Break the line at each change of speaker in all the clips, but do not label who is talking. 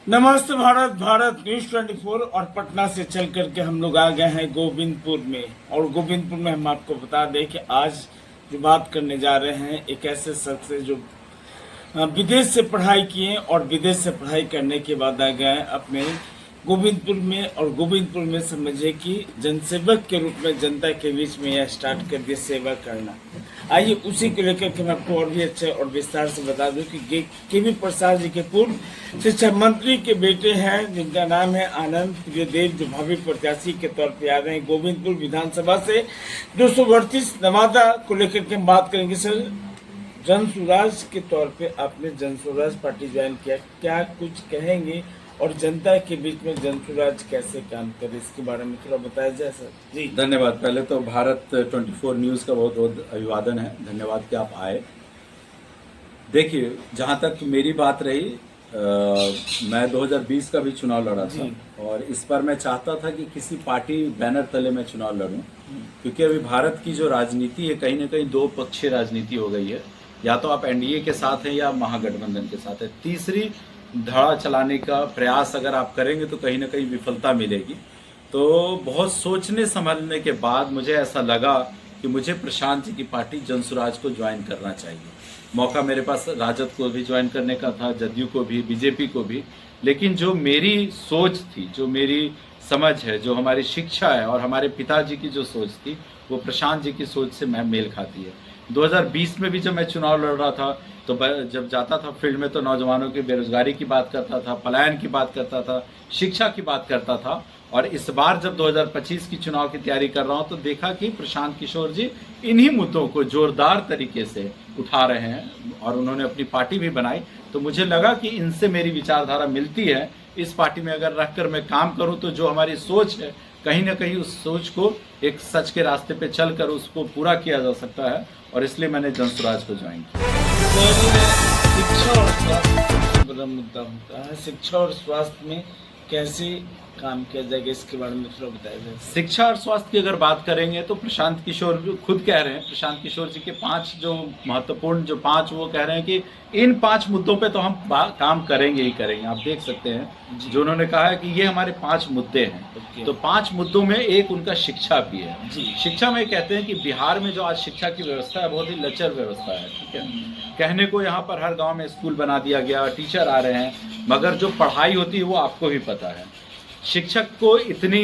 नमस्ते भारत। भारत न्यूज 24 और पटना से चल करके हम लोग आ गए हैं गोविंदपुर में। और गोविंदपुर में हम आपको बता दें कि आज जो बात करने जा रहे हैं एक ऐसे शख्स है जो विदेश से पढ़ाई किए और विदेश से पढ़ाई करने के बाद आ गए अपने गोविंदपुर में। और गोविंदपुर में समझिए कि जनसेवक के रूप में जनता के बीच में यह स्टार्ट कर दिया सेवा करना। आइए उसी को लेकर के मैं आपको और भी अच्छे और विस्तार से बता दूं कि के.वी. प्रसाद जी के पूर्व शिक्षा मंत्री के बेटे हैं जिनका नाम है आनंद प्रियदेव, जो भावी प्रत्याशी के तौर पर आ रहे हैं गोविंदपुर विधानसभा से 238 नवादा को लेकर के हम बात करेंगे। सर, जनसुराज के तौर पे आपने जनसुराज पार्टी ज्वाइन किया, क्या कुछ कहेंगे और जनता के बीच में जनसुराज कैसे काम करे इसके बारे में थोड़ा बताया जाए सर।
जी धन्यवाद। पहले तो भारत 24 न्यूज़ का बहुत बहुत अभिवादन है, धन्यवाद कि आप आए। देखिए, जहाँ तक मेरी बात रही, मैं 2020 का भी चुनाव लड़ा था और इस बार मैं चाहता था कि किसी पार्टी बैनर तले में चुनाव लड़ूं, क्योंकि अभी भारत की जो राजनीति है कहीं ना कहीं दो पक्षीय राजनीति हो गई है। या तो आप एनडीए के साथ हैं या महागठबंधन के साथ है। तीसरी धड़ा चलाने का प्रयास अगर आप करेंगे तो कहीं ना कहीं विफलता मिलेगी। तो बहुत सोचने समझने के बाद मुझे ऐसा लगा कि मुझे प्रशांत जी की पार्टी जनसुराज को ज्वाइन करना चाहिए। मौका मेरे पास राजद को भी ज्वाइन करने का था, जदयू को भी, बीजेपी को भी, लेकिन जो मेरी सोच थी, जो मेरी समझ है, जो हमारी शिक्षा है और हमारे पिताजी की जो सोच थी, वो प्रशांत जी की सोच से मैं मेल खाती है। 2020 में भी जब मैं चुनाव लड़ रहा था तो जब जाता था फील्ड में तो नौजवानों की बेरोजगारी की बात करता था, पलायन की बात करता था, शिक्षा की बात करता था। और इस बार जब 2025 की चुनाव की तैयारी कर रहा हूं तो देखा कि प्रशांत किशोर जी इन्हीं मुद्दों को जोरदार तरीके से उठा रहे हैं और उन्होंने अपनी पार्टी भी बनाई। तो मुझे लगा कि इनसे मेरी विचारधारा मिलती है, इस पार्टी में अगर रहकर मैं काम करूं तो जो हमारी सोच है कहीं ना कहीं उस सोच को एक सच के रास्ते पे चलकर उसको पूरा किया जा सकता है, और इसलिए मैंने जनसुराज को ज्वाइन किया।
शिक्षा और स्वास्थ्य बड़ा मुद्दा होता है, शिक्षा और स्वास्थ्य में कैसे काम किया जाएगा इसके बारे में थोड़ा बताया जाए।
शिक्षा और स्वास्थ्य की अगर बात करेंगे तो प्रशांत किशोर खुद कह रहे हैं, प्रशांत किशोर जी के 5 जो महत्वपूर्ण जो 5 वो कह रहे हैं कि इन 5 मुद्दों पे तो हम काम करेंगे ही करेंगे। आप देख सकते हैं जो उन्होंने कहा है कि ये हमारे 5 मुद्दे हैं। तो 5 मुद्दों में एक उनका शिक्षा भी है। शिक्षा में कहते हैं कि बिहार में जो आज शिक्षा की व्यवस्था है बहुत ही लचर व्यवस्था है, ठीक है। कहने को यहाँ पर हर गाँव में स्कूल बना दिया गया, टीचर आ रहे हैं, मगर जो पढ़ाई होती है वो आपको भी पता है। शिक्षक को इतनी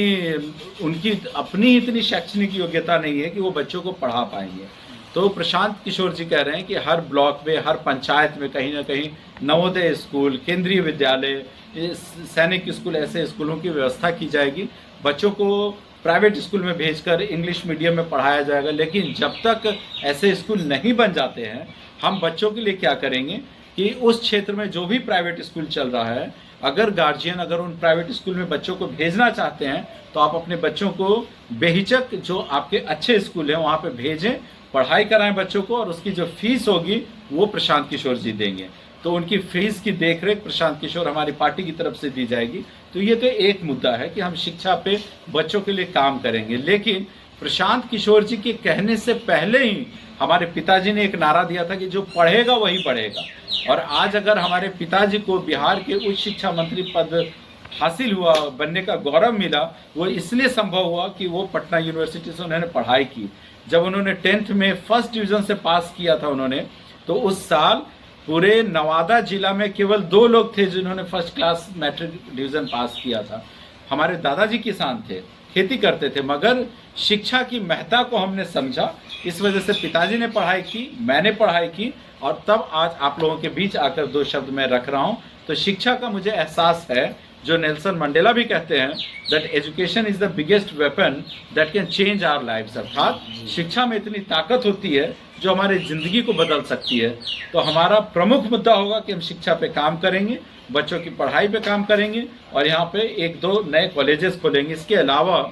उनकी अपनी इतनी शैक्षणिक योग्यता नहीं है कि वो बच्चों को पढ़ा पाएंगे। तो प्रशांत किशोर जी कह रहे हैं कि हर ब्लॉक में, हर पंचायत में कहीं ना कहीं नवोदय स्कूल, केंद्रीय विद्यालय, सैनिक स्कूल, ऐसे स्कूलों की व्यवस्था की जाएगी। बच्चों को प्राइवेट स्कूल में भेजकर इंग्लिश मीडियम में पढ़ाया जाएगा। लेकिन जब तक ऐसे स्कूल नहीं बन जाते हैं, हम बच्चों के लिए क्या करेंगे कि उस क्षेत्र में जो भी प्राइवेट स्कूल चल रहा है, अगर गार्जियन अगर उन प्राइवेट स्कूल में बच्चों को भेजना चाहते हैं तो आप अपने बच्चों को बेहिचक जो आपके अच्छे स्कूल हैं वहाँ पे भेजें, पढ़ाई कराएं बच्चों को, और उसकी जो फीस होगी वो प्रशांत किशोर जी देंगे। तो उनकी फीस की देखरेख प्रशांत किशोर हमारी पार्टी की तरफ से दी जाएगी। तो ये तो एक मुद्दा है कि हम शिक्षा पे बच्चों के लिए काम करेंगे। लेकिन प्रशांत किशोर जी के कहने से पहले ही हमारे पिताजी ने एक नारा दिया था कि जो पढ़ेगा वही बढ़ेगा। और आज अगर हमारे पिताजी को बिहार के उच्च शिक्षा मंत्री पद हासिल हुआ, बनने का गौरव मिला, वो इसलिए संभव हुआ कि वो पटना यूनिवर्सिटी से उन्होंने पढ़ाई की। जब उन्होंने 10th में फर्स्ट डिवीज़न से पास किया था उन्होंने, तो उस साल पूरे नवादा जिला में केवल 2 लोग थे जिन्होंने फर्स्ट क्लास मैट्रिक डिवीज़न पास किया था। हमारे दादाजी किसान थे, खेती करते थे, मगर शिक्षा की महत्ता को हमने समझा। इस वजह से पिताजी ने पढ़ाई की, मैंने पढ़ाई की, और तब आज आप लोगों के बीच आकर 2 शब्द मैं रख रहा हूँ। तो शिक्षा का मुझे एहसास है, जो नेल्सन मंडेला भी कहते हैं, that education is the biggest weapon that can change our lives. अर्थात शिक्षा में इतनी ताकत होती है जो हमारी ज़िंदगी को बदल सकती है। तो हमारा प्रमुख मुद्दा होगा कि हम शिक्षा पे काम करेंगे, बच्चों की पढ़ाई पे काम करेंगे, और यहाँ पे 1-2 नए कॉलेजेस खोलेंगे। इसके अलावा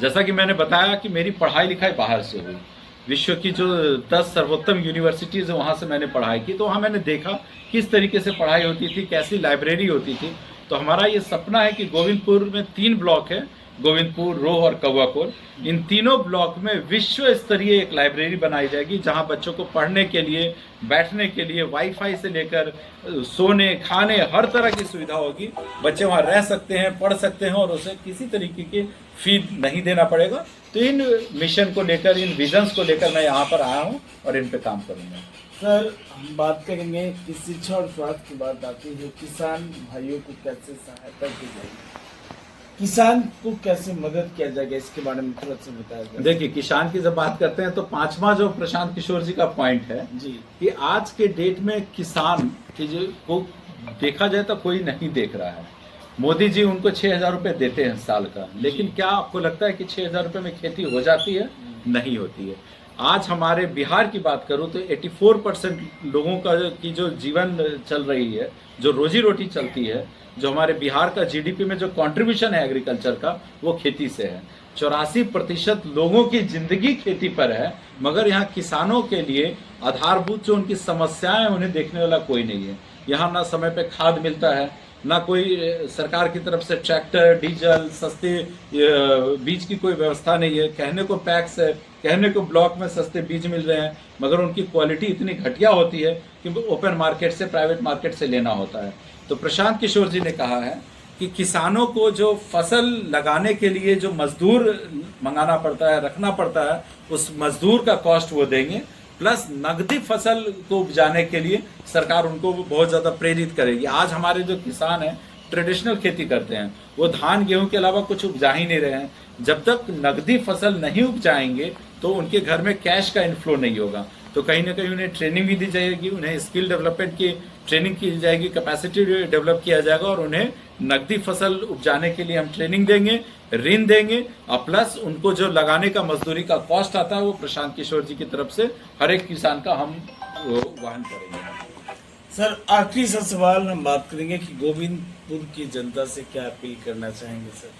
जैसा कि मैंने बताया कि मेरी पढ़ाई लिखाई बाहर से हुई, विश्व की जो 10 सर्वोत्तम यूनिवर्सिटीज़ है वहाँ से मैंने पढ़ाई की। तो वहाँ मैंने देखा किस तरीके से पढ़ाई होती थी, कैसी लाइब्रेरी होती थी। तो हमारा ये सपना है कि गोविंदपुर में 3 ब्लॉक है गोविंदपुर, रोह और कौवाकोल, इन तीनों ब्लॉक में विश्व स्तरीय एक लाइब्रेरी बनाई जाएगी जहां बच्चों को पढ़ने के लिए, बैठने के लिए, वाईफाई से लेकर सोने, खाने, हर तरह की सुविधा होगी। बच्चे वहां रह सकते हैं, पढ़ सकते हैं और उसे किसी तरीके की फी नहीं देना पड़ेगा। तो इन मिशन को लेकर, इन विजन्स को लेकर मैं यहाँ पर आया हूँ और इन पे काम करूँगा।
सर, हम बात करेंगे कि शिक्षा और स्वास्थ्य की बात आती है, किसान भाइयों को कैसे सहायता की जाएगी, किसान को कैसे मदद किया जाएगा, इसके बारे में थोड़ा सा बताया जाए।
देखिए, किसान की जब बात करते हैं तो पांचवा जो प्रशांत किशोर जी का पॉइंट है
जी,
कि आज के डेट में किसान की जो को देखा जाए तो कोई नहीं देख रहा है। मोदी जी उनको 6,000 रुपये देते हैं साल का, लेकिन क्या आपको लगता है कि 6,000 रुपये में खेती हो जाती है? नहीं होती है। आज हमारे बिहार की बात करूं तो 84% लोगों का की जो जीवन चल रही है, जो रोजी रोटी चलती है, जो हमारे बिहार का जीडीपी में जो कंट्रीब्यूशन है एग्रीकल्चर का, वो खेती से है। 84% लोगों की जिंदगी खेती पर है, मगर यहाँ किसानों के लिए आधारभूत जो उनकी समस्याएं उन्हें देखने वाला कोई नहीं है। यहाँ ना समय पे खाद मिलता है, ना कोई सरकार की तरफ से ट्रैक्टर, डीजल, सस्ते बीज की कोई व्यवस्था नहीं है। कहने को पैक्स है, कहने को ब्लॉक में सस्ते बीज मिल रहे हैं, मगर उनकी क्वालिटी इतनी घटिया होती है कि ओपन मार्केट से, प्राइवेट मार्केट से लेना होता है। तो प्रशांत किशोर जी ने कहा है कि किसानों को जो फसल लगाने के लिए जो मजदूर मंगाना पड़ता है, रखना पड़ता है, उस मजदूर का कॉस्ट वो देंगे, प्लस नगदी फसल को उपजाने के लिए सरकार उनको बहुत ज़्यादा प्रेरित करेगी। आज हमारे जो किसान हैं ट्रेडिशनल खेती करते हैं, वो धान गेहूं के अलावा कुछ उपजा ही नहीं रहे हैं। जब तक नगदी फसल नहीं उपजाएंगे तो उनके घर में कैश का इनफ्लो नहीं होगा। तो कहीं ना कहीं उन्हें ट्रेनिंग भी दी जाएगी, उन्हें स्किल डेवलपमेंट की ट्रेनिंग की जाएगी, कैपेसिटी डेवलप किया जाएगा और उन्हें नकदी फसल उपजाने के लिए हम ट्रेनिंग देंगे, ऋण देंगे और प्लस उनको जो लगाने का मजदूरी का कॉस्ट आता है वो प्रशांत किशोर जी की तरफ से हर एक किसान का हम वहन करेंगे।
सर, आखिरी सा सवाल हम बात करेंगे कि गोविंदपुर की जनता से क्या अपील करना चाहेंगे। सर,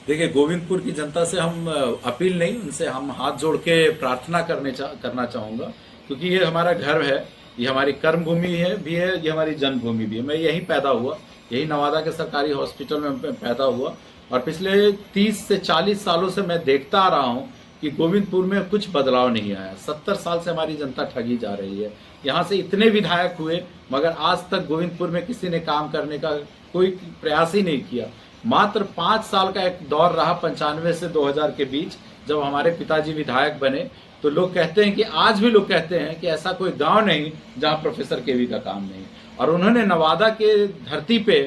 देखिए, गोविंदपुर की जनता से हम अपील नहीं, उनसे हम हाथ जोड़ के प्रार्थना करना चाहूँगा, क्योंकि ये हमारा घर है, ये हमारी कर्म भूमि है भी है, ये हमारी जन्मभूमि भी है। मैं यहीं पैदा हुआ, यही नवादा के सरकारी हॉस्पिटल में पैदा हुआ और पिछले 30 से 40 सालों से मैं देखता आ रहा हूँ कि गोविंदपुर में कुछ बदलाव नहीं आया। 70 साल से हमारी जनता ठगी जा रही है। यहाँ से इतने विधायक हुए, मगर आज तक गोविंदपुर में किसी ने काम करने का कोई प्रयास ही नहीं किया। मात्र 5 साल का एक दौर रहा 95 से 2000 के बीच, जब हमारे पिताजी विधायक बने, तो लोग कहते हैं कि आज भी लोग कहते हैं कि ऐसा कोई गांव नहीं जहां प्रोफेसर केवी का काम नहीं। और उन्होंने नवादा के धरती पे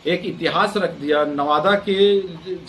एक इतिहास रख दिया। नवादा के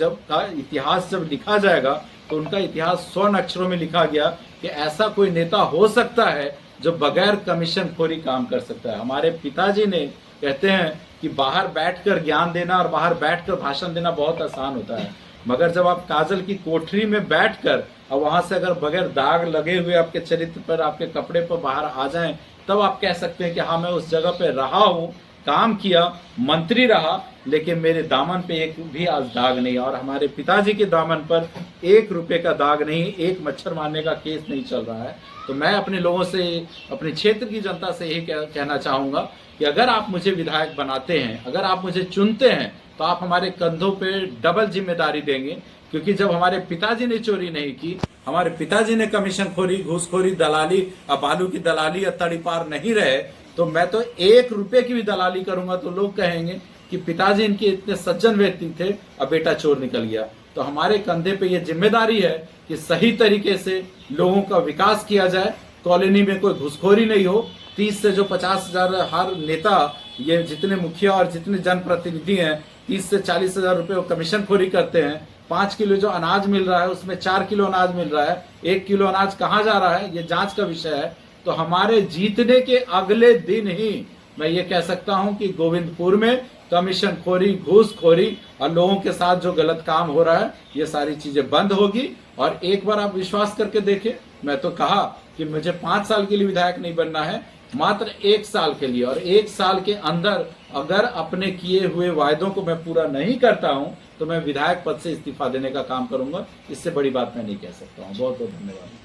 का इतिहास जब लिखा जाएगा तो उनका इतिहास स्वर्ण अक्षरों में लिखा गया कि ऐसा कोई नेता हो सकता है जो बगैर कमीशन खोरी काम कर सकता है। हमारे पिताजी ने कहते हैं कि बाहर बैठकर ज्ञान देना और बाहर बैठकर भाषण देना बहुत आसान होता है, मगर जब आप काजल की कोठरी में बैठकर और वहां से अगर बगैर दाग लगे हुए आपके चरित्र पर, आपके कपड़े पर बाहर आ जाएं, तब आप कह सकते हैं कि हाँ, मैं उस जगह पे रहा हूँ, काम किया, मंत्री रहा, लेकिन मेरे दामन पे एक भी आज दाग नहीं। और हमारे पिताजी के दामन पर 1 रुपए का दाग नहीं, एक मच्छर मारने का केस नहीं चल रहा है। तो मैं अपने लोगों से, अपने क्षेत्र की जनता से यही कहना चाहूँगा कि अगर आप मुझे विधायक बनाते हैं, अगर आप मुझे चुनते हैं, तो आप हमारे कंधों पे डबल जिम्मेदारी देंगे, क्योंकि जब हमारे पिताजी ने चोरी नहीं की, हमारे पिताजी ने कमीशन खोरी, घूसखोरी, दलाली, अब बालू की दलाली या तड़ीपार नहीं रहे, तो मैं तो 1 रुपए की भी दलाली करूंगा तो लोग कहेंगे कि पिताजी इनके इतने सज्जन व्यक्ति थे और बेटा चोर निकल गया। तो हमारे कंधे पे ये जिम्मेदारी है कि सही तरीके से लोगों का विकास किया जाए, कॉलोनी में कोई घुसखोरी नहीं हो। 30 से जो 50,000 हर नेता, ये जितने मुखिया और जितने जनप्रतिनिधि हैं, 30 से 40,000 रुपये कमीशन खोरी करते हैं। 5 किलो जो अनाज मिल रहा है उसमें 4 किलो अनाज मिल रहा है, 1 किलो अनाज कहाँ जा रहा है, ये जांच का विषय है। तो हमारे जीतने के अगले दिन ही मैं ये कह सकता हूं कि गोविंदपुर में कमीशन खोरी, घूसखोरी और लोगों के साथ जो गलत काम हो रहा है, ये सारी चीजें बंद होगी। और एक बार आप विश्वास करके देखें, मैं तो कहा कि मुझे 5 साल के लिए विधायक नहीं बनना है, मात्र 1 साल के लिए, और 1 साल के अंदर अगर अपने किए हुए वायदों को मैं पूरा नहीं करता हूं तो मैं विधायक पद से इस्तीफा देने का काम करूंगा। इससे बड़ी बात मैं नहीं कह सकता हूं। बहुत बहुत धन्यवाद।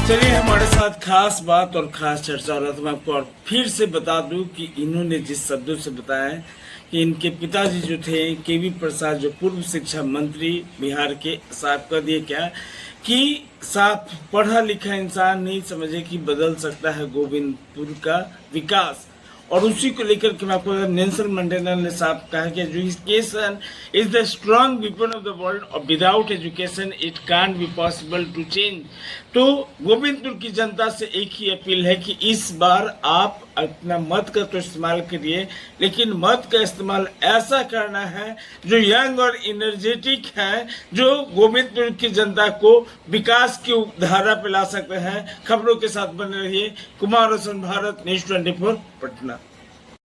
चलिए, हमारे साथ खास बात और खास चर्चा हो रहा था। मैं आपको और फिर से बता दूं कि इन्होंने जिस शब्दों से बताया है कि इनके पिताजी जो थे केवी प्रसाद, जो पूर्व शिक्षा मंत्री बिहार के, साहब का दिए क्या कि साफ पढ़ा लिखा इंसान नहीं समझे कि बदल सकता है गोविंदपुर का विकास। और उसी को लेकर के मैं आपको नेल्सन मंडेला ने साफ कहा कि education is the strong weapon of the world और without education it can't be possible to change. तो गोविंदपुर की जनता से एक ही अपील है कि इस बार आप अपना मत का तो इस्तेमाल करिए, लेकिन मत का इस्तेमाल ऐसा करना है जो यंग और एनर्जेटिक है, जो गोविंदपुर की जनता को विकास की धारा पे ला सकते हैं। खबरों के साथ बने रहिए। कुमार रोशन, भारत न्यूज़ 24 पटना।